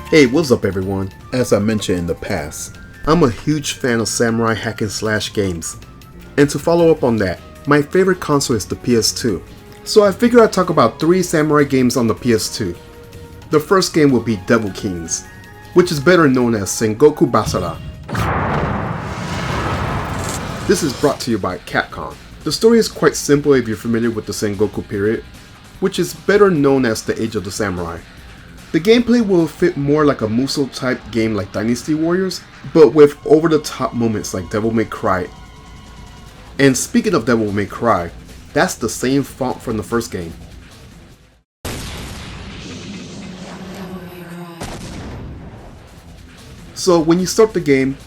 Hey, what's up everyone? As I mentioned in the past, I'm a huge fan of samurai hack and slash games. And to follow up on that, my favorite console is the PS2. So I figured I'd talk about 3 samurai games on the PS2. The first game will be Devil Kings, which is better known as Sengoku Basara. This is brought to you by Capcom. The story is quite simple if you're familiar with the Sengoku period, which is better known as the Age of the Samurai. The gameplay will fit more like a Musou type game like Dynasty Warriors, but with over the top moments like Devil May Cry. And speaking of Devil May Cry, that's the same font from the first game. So when you start the game,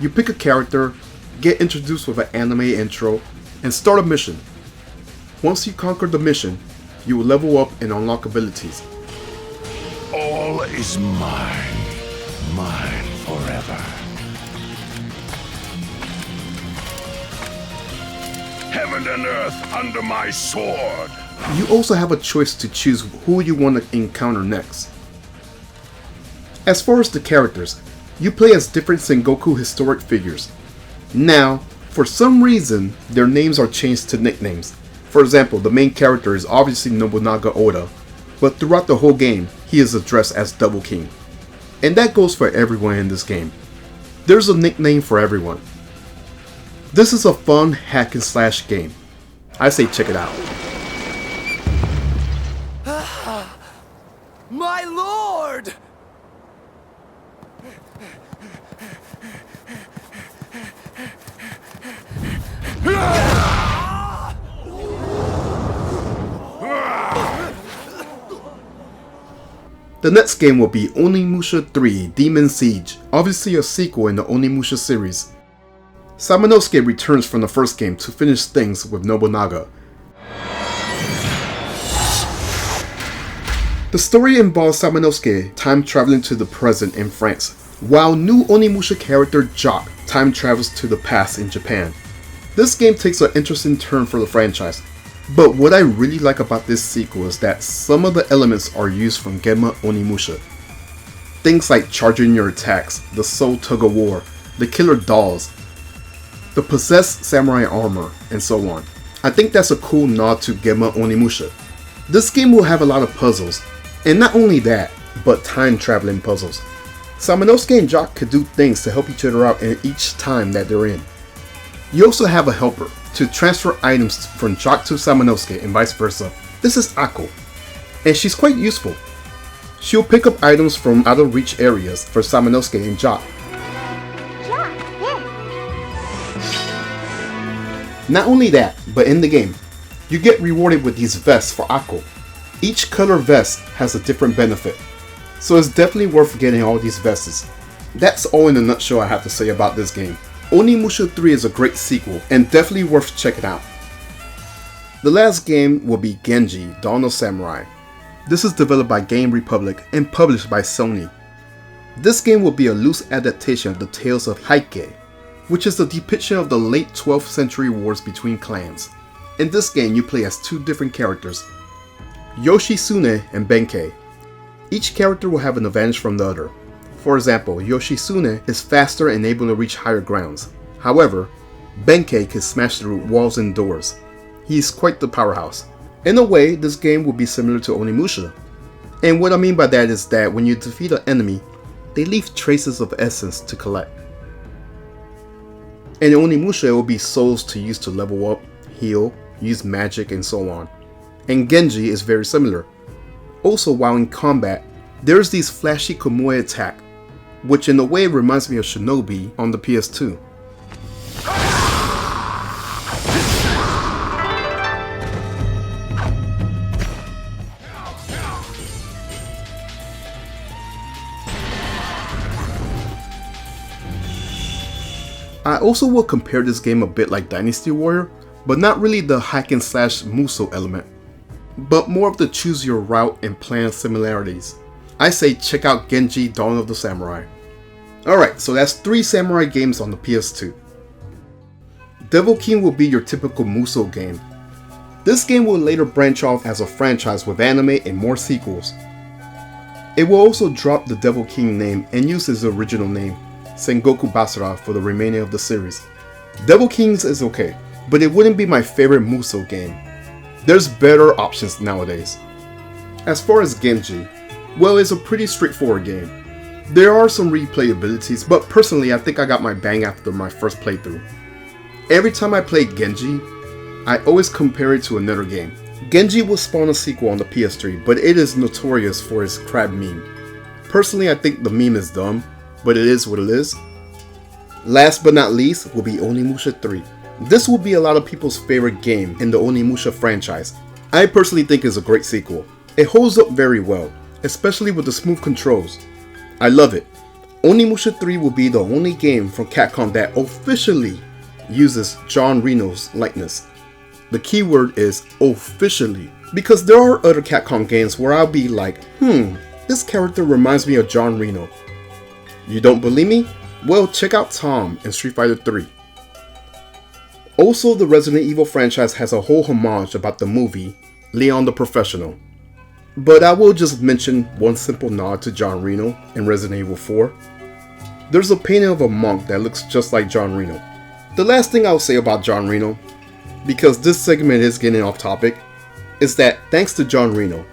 you pick a character, get introduced with an anime intro, and start a mission. Once you conquer the mission, you will level up and unlock abilities. All is mine, mine forever. Heaven and earth under my sword. You also have a choice to choose who you want to encounter next. As far as the characters, you play as different Sengoku historic figures. Now, for some reason, their names are changed to nicknames. For example, the main character is obviously Nobunaga Oda, but throughout the whole game, he is addressed as Devil King. And that goes for everyone in this game. There's a nickname for everyone. This is a fun hack and slash game. I say check it out. My lord! The next game will be Onimusha 3 Demon Siege, obviously a sequel in the Onimusha series. Samanosuke returns from the first game to finish things with Nobunaga. The story involves Samanosuke time traveling to the present in France, while new Onimusha character Jock time travels to the past in Japan. This game takes an interesting turn for the franchise, but what I really like about this sequel is that some of the elements are used from Genma Onimusha. Things like charging your attacks, the soul tug of war, the killer dolls, the possessed samurai armor, and so on. I think that's a cool nod to Genma Onimusha. This game will have a lot of puzzles, and not only that, but time traveling puzzles. Samanosuke and Jock could do things to help each other out in each time that they're in. You also have a helper to transfer items from Jock to Samanosuke and vice versa. This is Ako, and she's quite useful. She'll pick up items from out of reach areas for Samanosuke and Jock. Not only that, but in the game, you get rewarded with these vests for Ako. Each color vest has a different benefit, so it's definitely worth getting all these vests. That's all in a nutshell I have to say about this game. Onimusha 3 is a great sequel and definitely worth checking out. The last game will be Genji, Dawn of Samurai. This is developed by Game Republic and published by Sony. This game will be a loose adaptation of the tales of Heike, which is a depiction of the late 12th century wars between clans. In this game you play as 2 different characters, Yoshitsune and Benkei. Each character will have an advantage from the other. For example, Yoshitsune is faster and able to reach higher grounds. However, Benkei can smash through walls and doors. He is quite the powerhouse. In a way, this game will be similar to Onimusha. And what I mean by that is that when you defeat an enemy, they leave traces of essence to collect. In Onimusha, it will be souls to use to level up, heal, use magic, and so on. And Genji is very similar. Also, while in combat, there's these flashy Komoe attack, which in a way reminds me of Shinobi on the PS2. I also will compare this game a bit like Dynasty Warrior, but not really the hack and slash Musou element, but more of the choose your route and plan similarities. I say check out Genji, Dawn of the Samurai. Alright, so that's 3 samurai games on the PS2. Devil King will be your typical Musou game. This game will later branch off as a franchise with anime and more sequels. It will also drop the Devil King name and use his original name, Sengoku Basara, for the remaining of the series. Devil Kings is okay, but it wouldn't be my favorite Musou game. There's better options nowadays. As far as Genji, well, it's a pretty straightforward game. There are some replayabilities, but personally I think I got my bang after my first playthrough. Every time I played Genji, I always compare it to another game. Genji will spawn a sequel on the PS3, but it is notorious for its crab meme. Personally, I think the meme is dumb, but it is what it is. Last but not least will be Onimusha 3. This will be a lot of people's favorite game in the Onimusha franchise. I personally think it's a great sequel. It holds up very well, especially with the smooth controls. I love it. Onimusha 3 will be the only game from Capcom that officially uses John Reno's likeness. The keyword is officially, because there are other Capcom games where I'll be like, this character reminds me of John Reno. You don't believe me? Well, check out Tom in Street Fighter 3. Also, the Resident Evil franchise has a whole homage about the movie Leon the Professional. But I will just mention one simple nod to John Reno in Resident Evil 4. There's a painting of a monk that looks just like John Reno. The last thing I'll say about John Reno, because this segment is getting off topic, is that thanks to John Reno,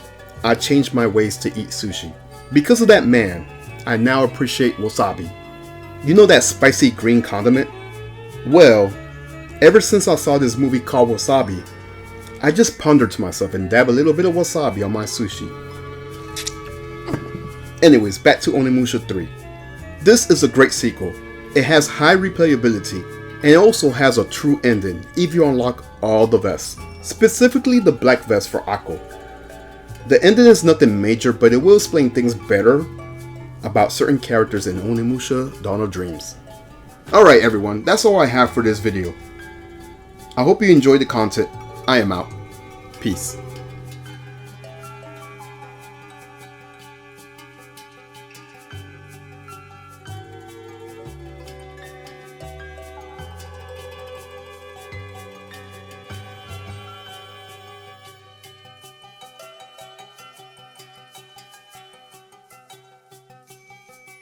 I changed my ways to eat sushi. Because of that man, I now appreciate wasabi. You know that spicy green condiment? Well, ever since I saw this movie called Wasabi, I just pondered to myself and dab a little bit of wasabi on my sushi. Anyways, back to Onimusha 3. This is a great sequel. It has high replayability and it also has a true ending if you unlock all the vests, specifically the black vest for Akko. The ending is nothing major, but it will explain things better about certain characters in Onimusha Dawn of Dreams. Alright everyone, that's all I have for this video. I hope you enjoyed the content. I am out. Peace.